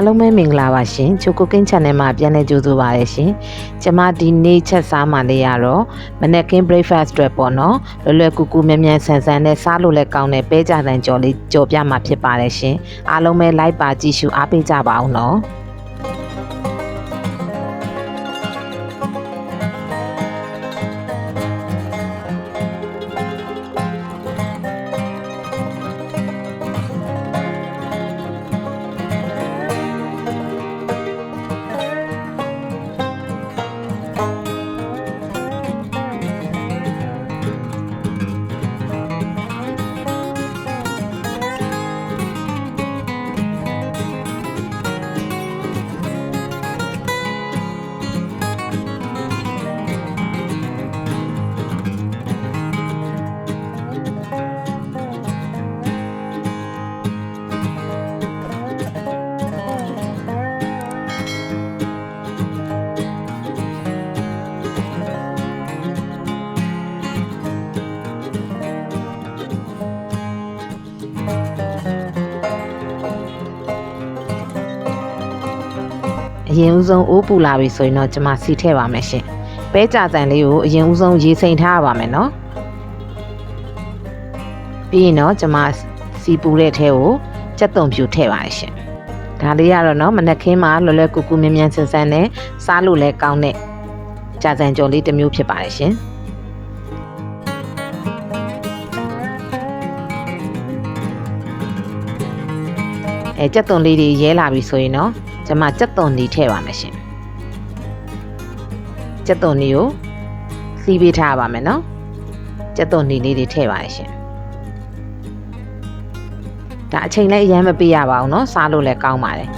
အားလုံးပဲမင်္ဂလာပါရှင်ချိုကိုကင်း channel မှာပြန်လည်ကြိုဆိုပါရရှင်ကျမဒီနေ့ချက်စားမှလေးရတော့မနက်ခင်း breakfast အတွက်ပေါ့နော်လွယ်ကူကူမြန်မြန်ဆန်ဆန်နဲ့စားလို့လည်းကောင်းတဲ့ပဲကြတဲ့ကြော်လေးကြော်ပြမှာဖြစ်ပါတယ်ရှင်အားလုံးပဲလိုက်ပါကြည့်ရှုအားပေးကြပါအောင်နော်အရင်ဦးဆုံးအိုးပူလာပြီဆိုရင်တော့ကျွန်မစီထည့်ပါမယ်ရှင်ပဲကြဆန်လေးကိုအရင်ဦးဆုံးရေစိမ်ထားရပါမယ်နော်ပြီးရင်တော့ကျွန်မစီပူတဲ့ထဲကိုကြက်သွန်ဖြူထည့်ပါရရှင်ဒါလေးကတော့နော်မနက်ခင်းမှာလွယ်လွယ်ကူကူမြန်မြန်ဆန်ဆန်နဲ့စားလို့လည်းကောင်းတဲ့ကြဆန်ကြော်လေးတစ်မျိုးဖြစ်ပါတယ်ရှင်ကြက်သွန်လေးတွေရဲလာပြီဆိုရင်တော့ကျွန်မကြက်သွန်နီထည့်ပါမယ်ရှင်ကြက်သွန်နီကိုစီးပေးထားပါမယ်နော်ကြက်သွန်နီလေးတွေထည့်ပါရရှင်ဒါအချိန်လည်းအရင်မပေးရပါဘူးနော်စားလို့လည်းကောင်းပါတယ်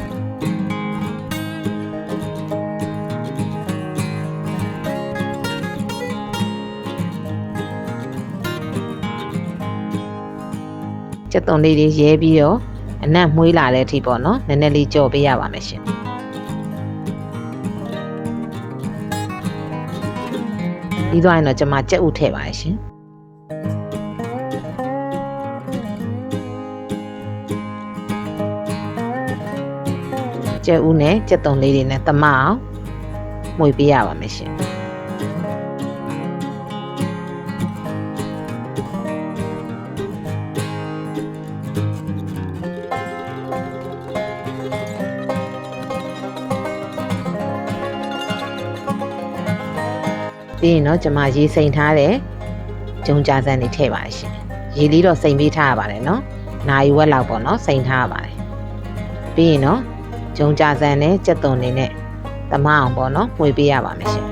ကြက်သွန်လေးတွေရဲပြီးတော့အနံ့မွှေးလာတဲ့အထိပေါ့နော်နည်းနည်းလေးကြော်ပေးရပါမယ်ရှင်ပြီးသွားရင်တော့ကျွန်မကြက်ဥထည့်ပါရရှင်ကြက်ဥနဲ့ကြက်သွန်လေးတွေနဲ့သမအောင်မွှေပေးရပါမယ်ရှင်ပြီးရင်တော့ကျွန်မရေစိမ်ထားတဲ့ဂျုံကြာဆန်တွေထည့်ပါရှင်ရေလေးတော့စိမ်ပေးထားရပါတယ်နော်နာရီဝက်လောက်ပေါ့နော်စိမ်ထားရပါတယ်ပြီးရင်တော့ဂျုံကြာဆန်နဲ့ကြက်သွန်တွေနဲ့သမအောင်ပေါ့နော်မှွေပေးရပါမယ်ရှင်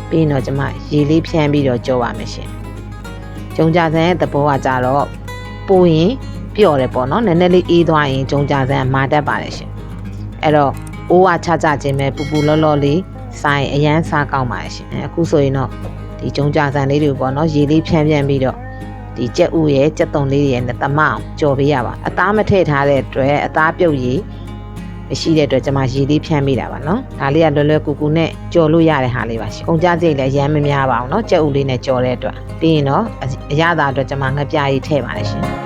ပြီးရင်တော့ကျွန်မရေလေးဖြန်းပြီးတော့ကြောပါမယ်ရှင်ဂျုံကြာဆန်ရဲ့သဘောကကြတော့ပိုရင်ပျော့တယ်ပေါ့နော်နည်းနည်းလေးအေးသွားရင်ဂျုံကြာဆန်မာတတ်ပါတယ်ရှင်အဲ့တော့အိုးဝချချင်းပဲပူပူလောလောလေးဆိုင်အရန်စားကောင်းပါတယ်ရှင်အခုဆိုရင်တော့ဒီဂျုံကြာဆန်လေးတွေပေါ့နော်ရေလေးဖြန်းပြီးတော့ဒီကြက်ဥရဲ့ကြက်သွန်လေးတွေနဲ့သမအောင်ကြော်ပေးရပါအသားမထည့်ထားတဲ့အတွက်အသားပြုတ်ရည်မရှိတဲ့အတွက်ကျွန်မရေလေးဖြန်းပေးတာပါနော်ဒါလေးကလွယ်လွယ်ကူကူနဲ့ကြော်လို့ရတဲ့ဟာလေးပါရှင်ကုန်ကြစိတ်လည်းရမ်းမများပါဘူးနော်ကြက်ဥလေးနဲ့ကြော်တဲ့အတွက်ပြီးရင်တော့အရသာအတွက်ကျွန်မငပြားကြီးထည့်ပါတယ်ရှင်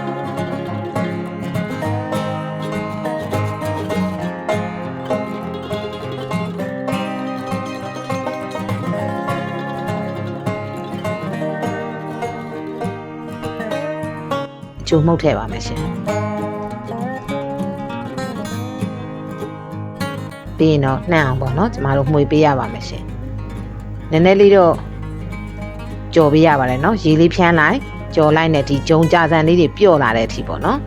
ချိုမှုတ်ထည့်ပါမယ်ရှင်ပြီးရင်တော့နှံ့အောင်ပေါ့နော်ကျမတို့မှွေပေးရပါမယ်ရှင်နည်းနည်းလေးတော့ကြော်ပေးရပါတယ်နော်ရေလေးဖြန်းလိုက်ကြော်လိုက်နဲ့ဒီဂျုံကြာဆန်လေးတွေပျော့လာတဲ့အထိပေါ့နော်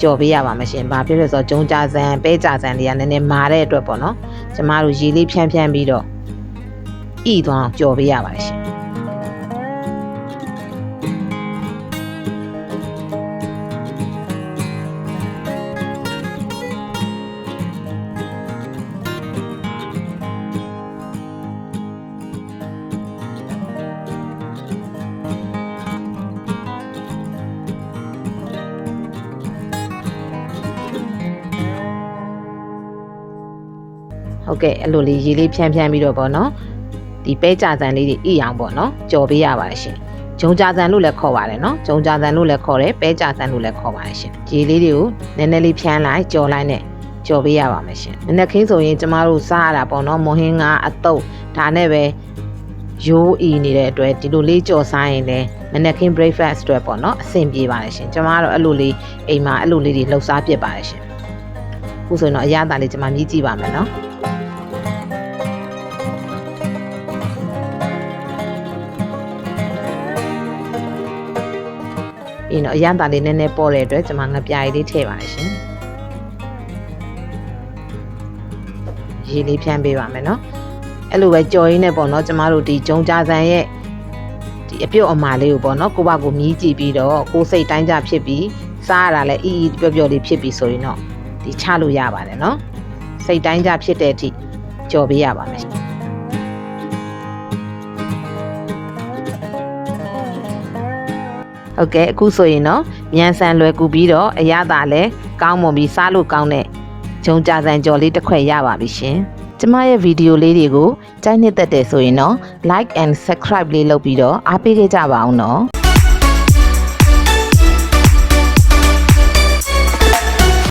ကြော်ပေးရပါမယ်ရှင်ဘာဖြစ်လို့ဆိုတော့ဂျုံကြာဆန်ပဲကြာဆန်တွေကနည်းနည်းမာတဲ့အတွက်ပေါ့နော်ကျမတို့ရေလေးဖြန်းပြီးတော့ဤသွားကြော်ပေးရပါတယ်ရှင်ဟုတ်ကဲ့အဲ့လိုလေးရေလေးဖြန်းပြီးတော့ပေါ့နော်ဒီပဲကြဆန်လေးတွေဣအောင်ပေါ့နော်ကြော်ပေးရပါတယ်ရှင် ဂျုံကြာဆန်လို့လည်းခေါ်ပါတယ်နော်ဂျုံကြာဆန်လို့လည်းခေါ်တယ်ပဲကြာဆန်လို့လည်းခေါ်ပါတယ်ရှင်ရေလေးတွေကိုနည်းနည်းလေးဖြန်းလိုက်ကြော်လိုက်နဲ့ကြော်ပေးရပါမယ်ရှင်နည်းနည်းခင်းဆိုရင်ကျမတို့စားရတာပေါ့နော်မွန်ဟင်းကအတုပ်ဒါနဲ့ပဲရိုးအီနေတဲ့အတွက်ဒီလိုလေးကြော်စားရင်လည်းနည်းနည်းခင်း breakfast အတွက်ပေါ့နော်အဆင်ပြေပါတယ်ရှင်ကျမတို့အဲ့လိုလေးအိမ်မှာအဲ့လိုလေးတွေလှုပ်ရှားပြစ်ပါတယ်ရှင်အခုဆိုရင်တော့အရသာလေးကျမမြည်ကြည့်ပါမယ်နော်ဒီတော့အရသာလေးနည်းနည်းပေါ်တဲ့အတွက်ကျမငပြားရည်လေးထည့်ပါတယ်ရှင်ရေလေးဖြန်းပေးပါမယ်နော်အဲ့လိုပဲကြော်ရင်းနဲ့ပေါ့နော်ကျမတို့ဒီဂျုံကြာဆန်ရဲ့ဒီအပြုတ်အမာလေးကိုပေါ့နော်ကိုဘကိုမြည်ကြည့်ပြီးတော့ကိုစိတ်တိုင်းကြဖြစ်ပြီးစားရတာလည်းအီပျော့ပျော့လေးဖြစ်ပြီးဆိုရင်တော့ဒီချလို့ရပါတယ်နော်စိတ်တိုင်းကြဖြစ်တဲ့အထိကြော်ပေးရပါမယ်ဟုတ်ကဲ့အခုဆိုရင်တော့မြန်ဆန်လွယ်ကူပြီးတော့အရသာလည်းကောင်းမွန်ပြီးစားလို့ကောင်းတဲ့ဂျုံကြာဆန်ကြော်လေးတစ်ခွက်ရပါပြီရှင်ကျမရဲ့ဗီဒီယိုလေးတွေကိုကြိုက်နှစ်သက်တယ်ဆိုရင်တော့ like and subscribe လေးလုပ်ပြီးတော့အားပေးခဲ့ကြပါအောင်နော်